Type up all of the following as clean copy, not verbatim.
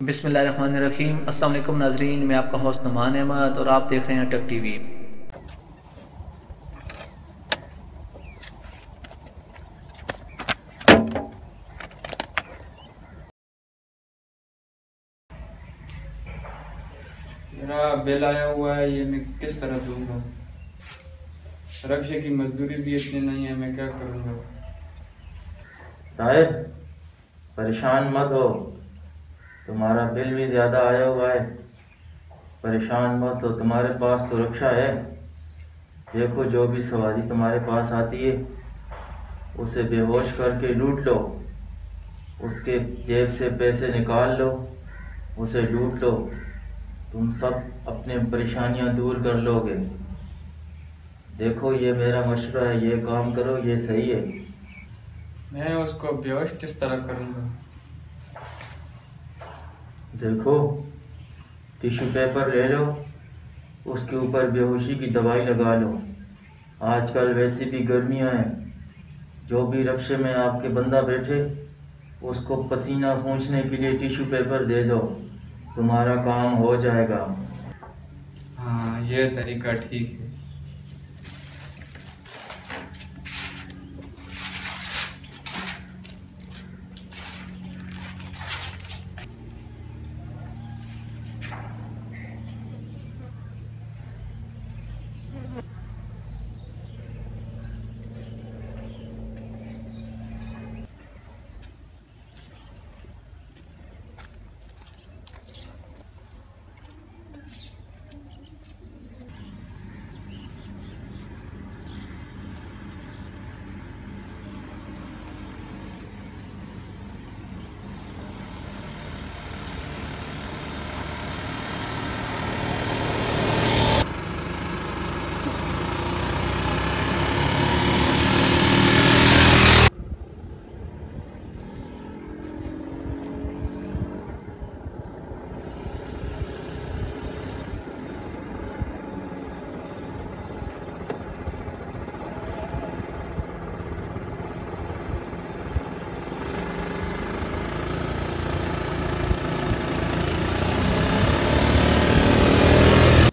बिस्मिल्लाहिर्रहमानिर्रहीम। अस्सलाम वालेकुम नाजरीन, मैं आपका होस्ट नुमान अहमद और आप देख रहे हैं टेक टीवी। मेरा बिल आया हुआ है, ये मैं किस तरह दूंगा। रक्षा की मजदूरी भी इतनी नहीं है, मैं क्या करूँगा। ताहिर, परेशान मत हो। तुम्हारा बिल भी ज़्यादा आया हुआ है। परेशान मत हो, तुम्हारे पास तो रक्षा है। देखो, जो भी सवारी तुम्हारे पास आती है उसे बेहोश करके लूट लो, उसके जेब से पैसे निकाल लो, उसे लूट लो। तुम सब अपनी परेशानियां दूर कर लोगे। देखो, ये मेरा मशवरा है, ये काम करो, ये सही है। मैं उसको बेहोश किस तरह करूँगा। देखो, टिश्यू पेपर ले लो, उसके ऊपर बेहोशी की दवाई लगा लो। आजकल वैसे भी गर्मियाँ हैं। जो भी रक्शे में आपके बंदा बैठे उसको पसीना पोंछने के लिए टिश्यू पेपर दे दो, तुम्हारा काम हो जाएगा। हाँ, ये तरीका ठीक है।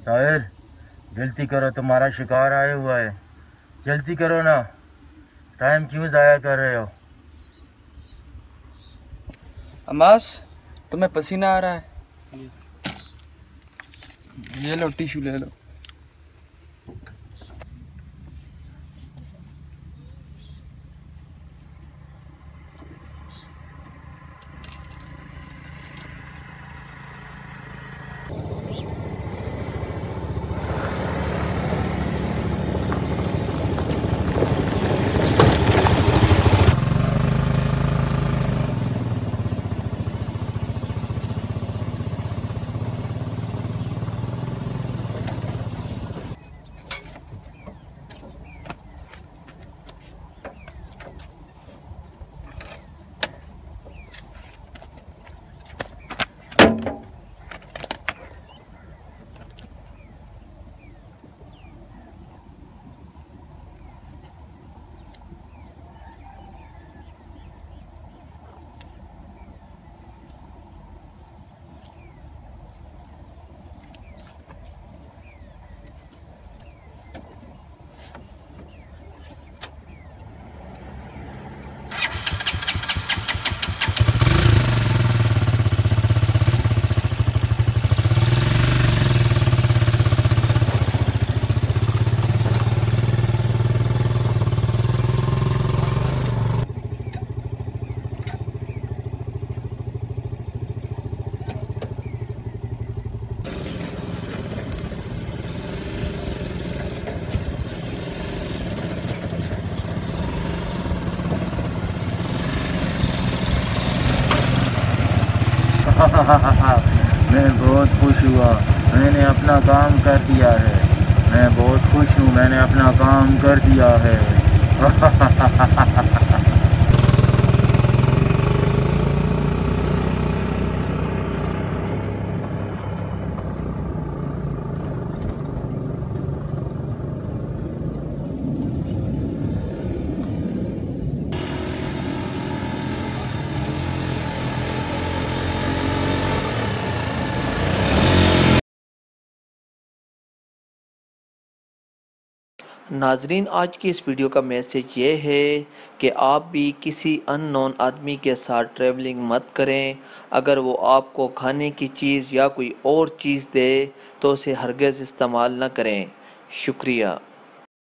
ताहिर, जल्दी करो, तुम्हारा शिकार आया हुआ है। जल्दी करो ना, टाइम क्यों ज़ाया कर रहे हो। अमास, तुम्हें पसीना आ रहा है, ये लो टिश्यू ले लो। मैं बहुत खुश हुआ, मैंने अपना काम कर दिया है। मैं बहुत खुश हूँ, मैंने अपना काम कर दिया है। नाजरीन, आज की इस वीडियो का मैसेज ये है कि आप भी किसी अननोन आदमी के साथ ट्रैवलिंग मत करें। अगर वो आपको खाने की चीज़ या कोई और चीज़ दे तो उसे हरगिज़ इस्तेमाल न करें। शुक्रिया।